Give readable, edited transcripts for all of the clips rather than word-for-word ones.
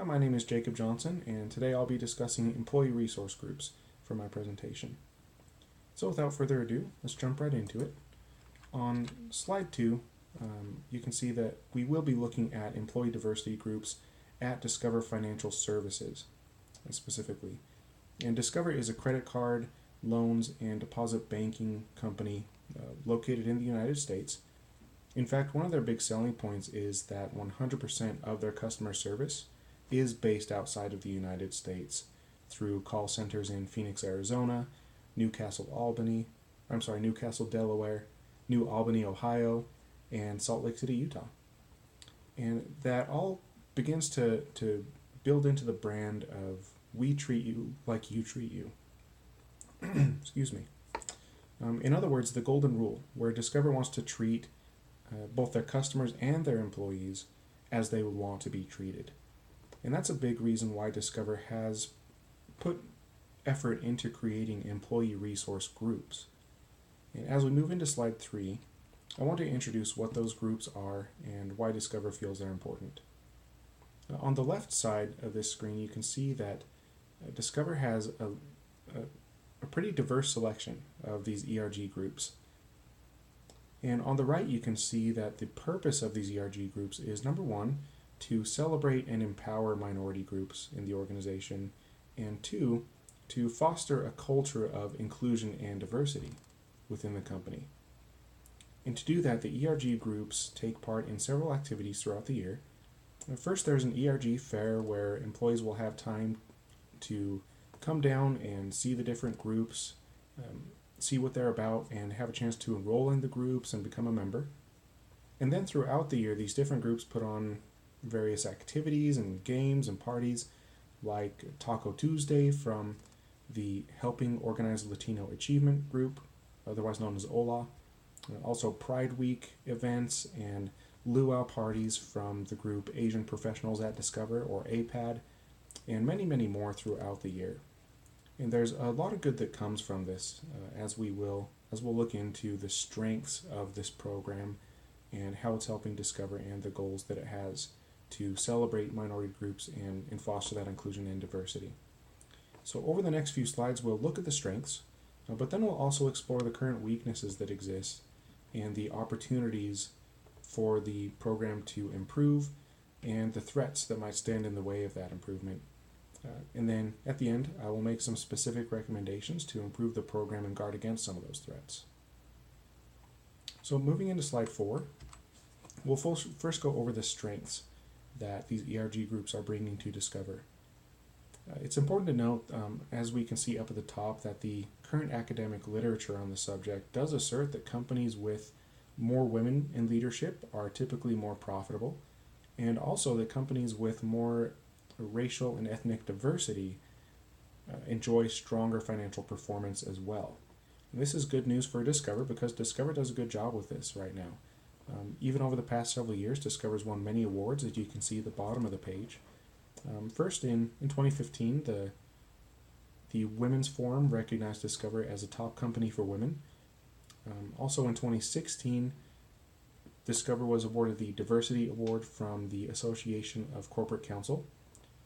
Hi, my name is Jacob Johnson, and today I'll be discussing employee resource groups for my presentation. So without further ado, let's jump right into it. On slide 2, you can see that we will be looking at employee diversity groups at Discover Financial Services, specifically. And Discover is a credit card, loans, and deposit banking company located in the United States. In fact, one of their big selling points is that 100% of their customer service is based outside of the United States through call centers in Phoenix, Arizona, Newcastle, Delaware, New Albany, Ohio, and Salt Lake City, Utah. And that all begins to build into the brand of we treat you like you treat you. Excuse me. In other words, the golden rule, where Discover wants to treat both their customers and their employees as they would want to be treated. And that's a big reason why Discover has put effort into creating employee resource groups. And as we move into slide 3, I want to introduce what those groups are and why Discover feels they're important. On the left side of this screen, you can see that Discover has a pretty diverse selection of these ERG groups. And on the right, you can see that the purpose of these ERG groups is, number one, to celebrate and empower minority groups in the organization, and 2, to foster a culture of inclusion and diversity within the company. And to do that, the ERG groups take part in several activities throughout the year. First, there's an ERG fair where employees will have time to come down and see the different groups, see what they're about, and have a chance to enroll in the groups and become a member. And then throughout the year, these different groups put on various activities and games and parties like Taco Tuesday from the Helping Organize Latino Achievement Group, otherwise known as OLA. Also Pride Week events and luau parties from the group Asian Professionals at Discover, or APAD, and many, many more throughout the year. And there's a lot of good that comes from this as we'll look into the strengths of this program and how it's helping Discover and the goals that it has to celebrate minority groups and foster that inclusion and diversity. So over the next few slides, we'll look at the strengths, but then we'll also explore the current weaknesses that exist and the opportunities for the program to improve and the threats that might stand in the way of that improvement. And then at the end, I will make some specific recommendations to improve the program and guard against some of those threats. So moving into slide 4, we'll first go over the strengths that these ERG groups are bringing to Discover. It's important to note, as we can see up at the top, that the current academic literature on the subject does assert that companies with more women in leadership are typically more profitable, and also that companies with more racial and ethnic diversity enjoy stronger financial performance as well. And this is good news for Discover because Discover does a good job with this right now. Even over the past several years, Discover's won many awards, as you can see at the bottom of the page. First, in 2015, the Women's Forum recognized Discover as a top company for women. Also in 2016, Discover was awarded the Diversity Award from the Association of Corporate Counsel.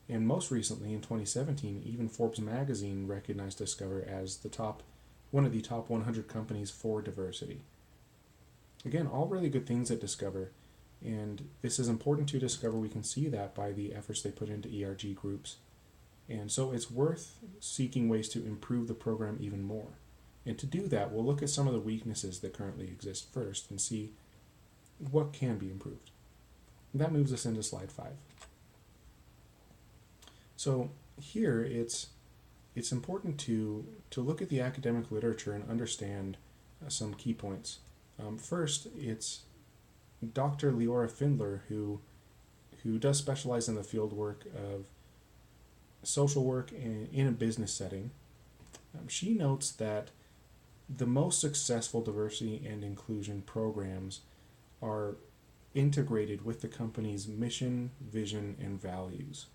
And most recently, in 2017, even Forbes magazine recognized Discover as one of the top 100 companies for diversity. Again, all really good things at Discover, and this is important to Discover. We can see that by the efforts they put into ERG groups. And so it's worth seeking ways to improve the program even more. And to do that, we'll look at some of the weaknesses that currently exist first and see what can be improved. And that moves us into slide 5. So here it's important to look at the academic literature and understand some key points. First, it's Dr. Leora Findler, who does specialize in the field work of social work in a business setting. She notes that the most successful diversity and inclusion programs are integrated with the company's mission, vision, and values.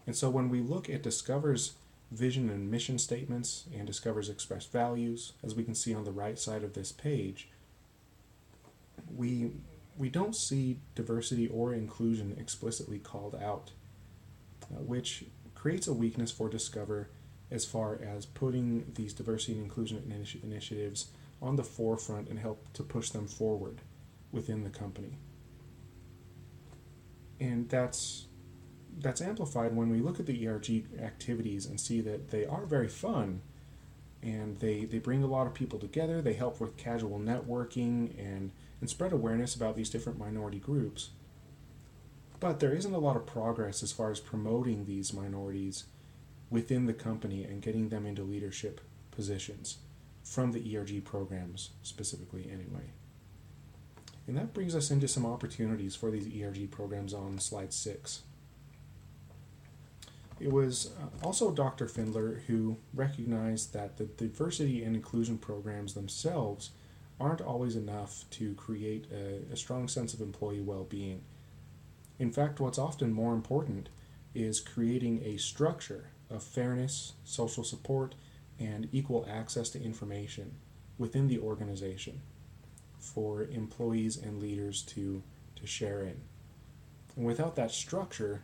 And so when we look at Discover's vision and mission statements and Discover's expressed values, as we can see on the right side of this page, we don't see diversity or inclusion explicitly called out. which creates a weakness for Discover as far as putting these diversity and inclusion initiatives on the forefront and help to push them forward within the company. And that's amplified when we look at the ERG activities and see that they are very fun, and they bring a lot of people together. They help with casual networking and spread awareness about these different minority groups. But there isn't a lot of progress as far as promoting these minorities within the company and getting them into leadership positions from the ERG programs specifically anyway. And that brings us into some opportunities for these ERG programs on slide 6. It was also Dr. Findler who recognized that the diversity and inclusion programs themselves aren't always enough to create a strong sense of employee well-being. In fact, what's often more important is creating a structure of fairness, social support, and equal access to information within the organization for employees and leaders to share in. And without that structure,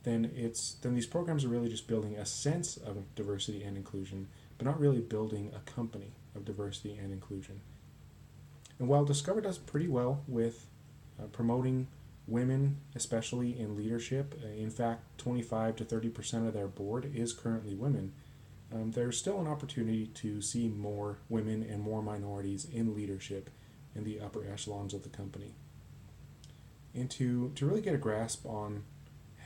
then these programs are really just building a sense of diversity and inclusion, but not really building a company of diversity and inclusion. And while Discover does pretty well with promoting women, especially in leadership, in fact, 25 to 30% of their board is currently women, there's still an opportunity to see more women and more minorities in leadership in the upper echelons of the company. And to really get a grasp on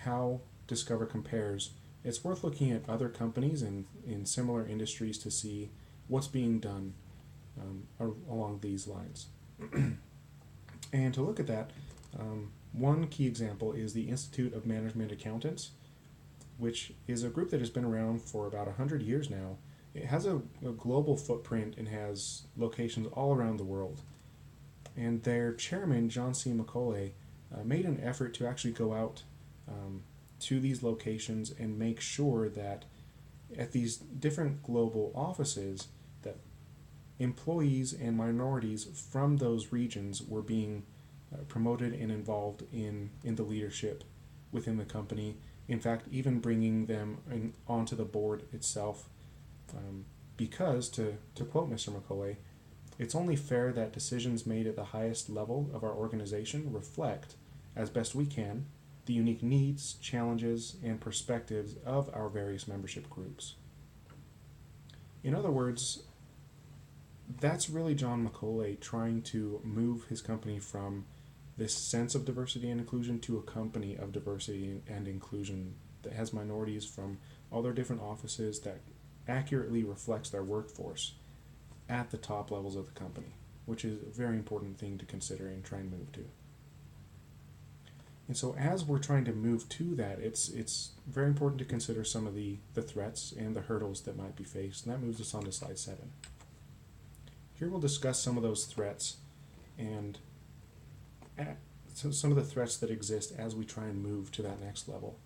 how Discover compares, it's worth looking at other companies in similar industries to see what's being done along these lines. And to look at that, one key example is the Institute of Management Accountants, which is a group that has been around for about 100 years now. It has a global footprint and has locations all around the world. And their chairman, John C. McCauley, made an effort to actually go out to these locations and make sure that at these different global offices that employees and minorities from those regions were being promoted and involved in the leadership within the company. In fact, even bringing them onto the board itself, because, to quote Mr. McCauley, it's only fair that decisions made at the highest level of our organization reflect, as best we can, the unique needs, challenges, and perspectives of our various membership groups. In other words, that's really John McCauley trying to move his company from this sense of diversity and inclusion to a company of diversity and inclusion that has minorities from all their different offices, that accurately reflects their workforce at the top levels of the company, which is a very important thing to consider and try and move to. And so as we're trying to move to that, it's very important to consider some of the threats and the hurdles that might be faced. And that moves us on to slide 7. Here we'll discuss some of those threats and some of the threats that exist as we try and move to that next level.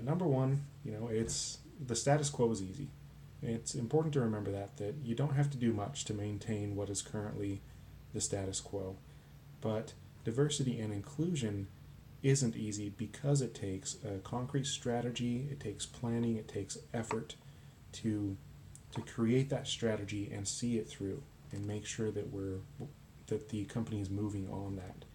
Number one, it's the status quo is easy. It's important to remember that you don't have to do much to maintain what is currently the status quo. But diversity and inclusion isn't easy because it takes a concrete strategy, it takes planning, it takes effort to create that strategy and see it through and make sure that the company is moving on that.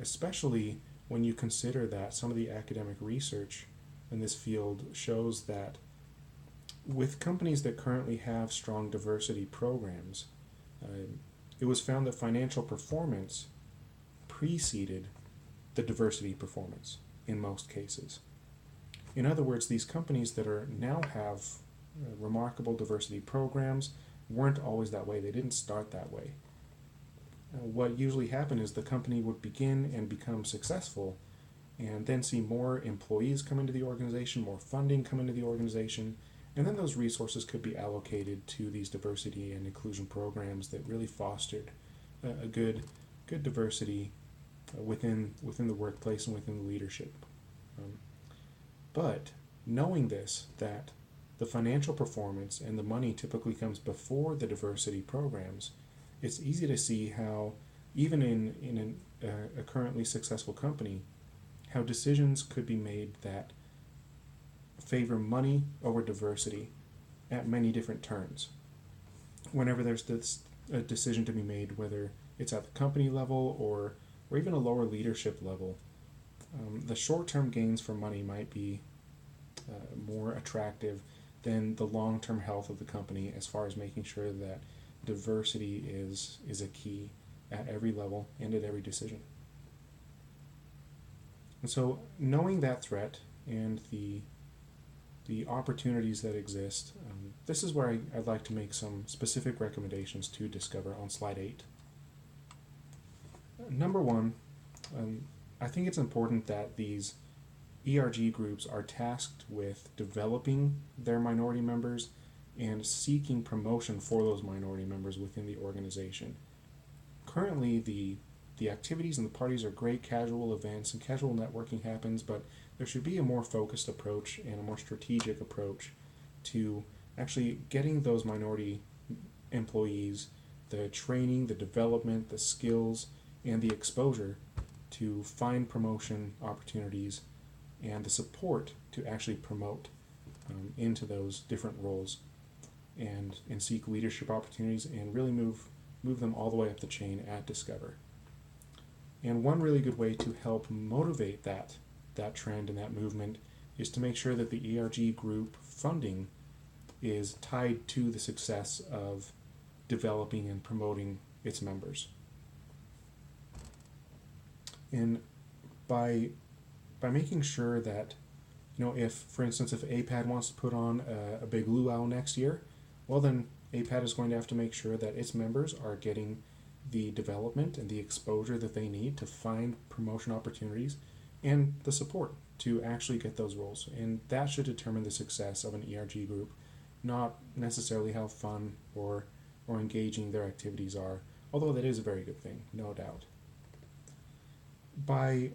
Especially when you consider that some of the academic research in this field shows that with companies that currently have strong diversity programs, it was found that financial performance preceded the diversity performance in most cases. In other words, these companies that now have remarkable diversity programs weren't always that way. They didn't start that way. What usually happened is the company would begin and become successful and then see more employees come into the organization, more funding come into the organization, and then those resources could be allocated to these diversity and inclusion programs that really fostered a good diversity within the workplace and within the leadership. But knowing this, that the financial performance and the money typically comes before the diversity programs, it's easy to see how, even in a currently successful company, how decisions could be made that favor money over diversity at many different turns. Whenever there's a decision to be made, whether it's at the company level or even a lower leadership level, the short-term gains for money might be more attractive than the long-term health of the company, as far as making sure that diversity is a key at every level and at every decision. And so, knowing that threat and the opportunities that exist, this is where I'd like to make some specific recommendations to Discover on slide 8. Number one, I think it's important that these ERG groups are tasked with developing their minority members and seeking promotion for those minority members within the organization. Currently, the activities and the parties are great casual events and casual networking happens, but there should be a more focused approach and a more strategic approach to actually getting those minority employees the training, the development, the skills, and the exposure to find promotion opportunities and the support to actually promote into those different roles and seek leadership opportunities and really move them all the way up the chain at Discover. And one really good way to help motivate that trend and that movement is to make sure that the ERG group funding is tied to the success of developing and promoting its members. And by making sure that, if, for instance, if APAD wants to put on a big luau next year, well then APAD is going to have to make sure that its members are getting the development and the exposure that they need to find promotion opportunities and the support to actually get those roles. And that should determine the success of an ERG group, not necessarily how fun or engaging their activities are, although that is a very good thing, no doubt. By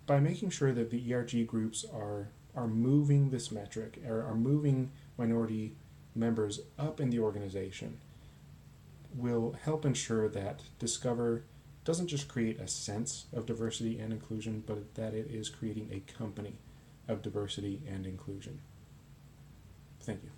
making sure that the ERG groups are moving this metric, are moving minority members up in the organization, will help ensure that Discover doesn't just create a sense of diversity and inclusion, but that it is creating a company of diversity and inclusion. Thank you.